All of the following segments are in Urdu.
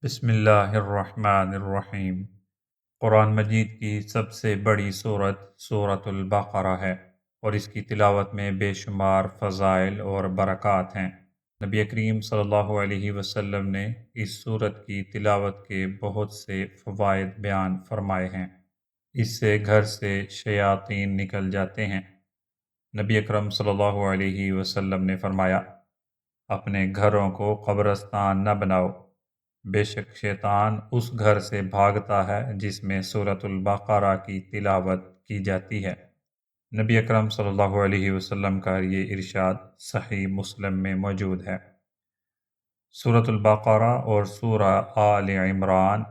بسم اللہ الرحمن الرحیم۔ قرآن مجید کی سب سے بڑی سورت سورۃ البقرہ ہے اور اس کی تلاوت میں بے شمار فضائل اور برکات ہیں۔ نبی کریم صلی اللہ علیہ وسلم نے اس سورت کی تلاوت کے بہت سے فوائد بیان فرمائے ہیں۔ اس سے گھر سے شیاطین نکل جاتے ہیں۔ نبی اکرم صلی اللہ علیہ وسلم نے فرمایا، اپنے گھروں کو قبرستان نہ بناؤ، بے شک شیطان اس گھر سے بھاگتا ہے جس میں سورۃ البقرہ کی تلاوت کی جاتی ہے۔ نبی اکرم صلی اللہ علیہ وسلم کا یہ ارشاد صحیح مسلم میں موجود ہے۔ سورۃ البقرہ اور سورہ آل عمران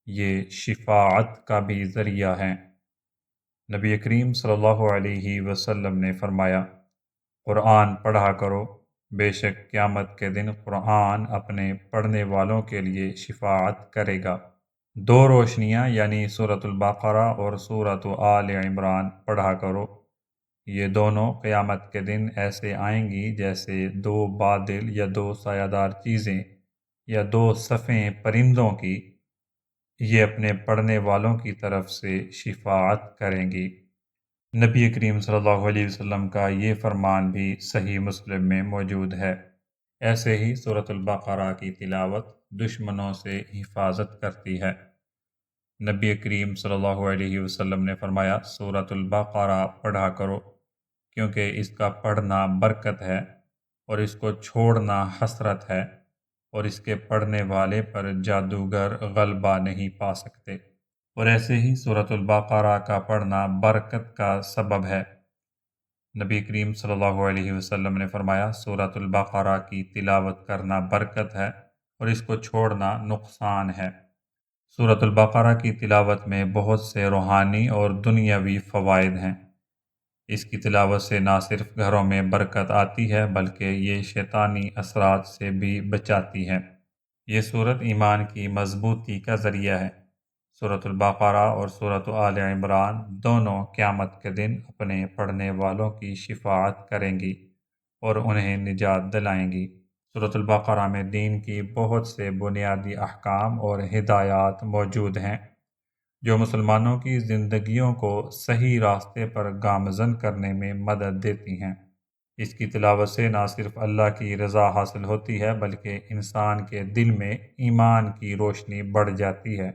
یہ شفاعت کا بھی ذریعہ ہیں۔ نبی کریم صلی اللہ علیہ وسلم نے فرمایا، قرآن پڑھا کرو، بے شک قیامت کے دن قرآن اپنے پڑھنے والوں کے لیے شفاعت کرے گا۔ دو روشنیاں یعنی سورۃ البقرہ اور سورۃ آل عمران پڑھا کرو، یہ دونوں قیامت کے دن ایسے آئیں گی جیسے دو بادل یا دو سایہ دار چیزیں یا دو صفیں پرندوں کی، یہ اپنے پڑھنے والوں کی طرف سے شفاعت کریں گی۔ نبی کریم صلی اللہ علیہ وسلم کا یہ فرمان بھی صحیح مسلم میں موجود ہے۔ ایسے ہی سورۃ البقرہ کی تلاوت دشمنوں سے حفاظت کرتی ہے۔ نبی کریم صلی اللہ علیہ وسلم نے فرمایا، سورۃ البقرہ پڑھا کرو، کیونکہ اس کا پڑھنا برکت ہے اور اس کو چھوڑنا حسرت ہے، اور اس کے پڑھنے والے پر جادوگر غلبہ نہیں پا سکتے۔ اور ایسے ہی سورۃ البقرہ کا پڑھنا برکت کا سبب ہے۔ نبی کریم صلی اللہ علیہ وسلم نے فرمایا، سورۃ البقرہ کی تلاوت کرنا برکت ہے اور اس کو چھوڑنا نقصان ہے۔ سورۃ البقرہ کی تلاوت میں بہت سے روحانی اور دنیاوی فوائد ہیں۔ اس کی تلاوت سے نہ صرف گھروں میں برکت آتی ہے بلکہ یہ شیطانی اثرات سے بھی بچاتی ہے۔ یہ سورت ایمان کی مضبوطی کا ذریعہ ہے۔ سورۃ البقرہ اور سورۃ آل عمران دونوں قیامت کے دن اپنے پڑھنے والوں کی شفاعت کریں گی اور انہیں نجات دلائیں گی۔ سورۃ البقرہ میں دین کی بہت سے بنیادی احکام اور ہدایات موجود ہیں جو مسلمانوں کی زندگیوں کو صحیح راستے پر گامزن کرنے میں مدد دیتی ہیں۔ اس کی تلاوت سے نہ صرف اللہ کی رضا حاصل ہوتی ہے بلکہ انسان کے دل میں ایمان کی روشنی بڑھ جاتی ہے۔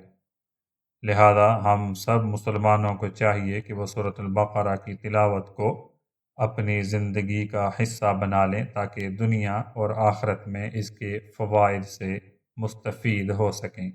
لہذا ہم سب مسلمانوں کو چاہیے کہ وہ سورۃ البقرہ کی تلاوت کو اپنی زندگی کا حصہ بنا لیں تاکہ دنیا اور آخرت میں اس کے فوائد سے مستفید ہو سکیں۔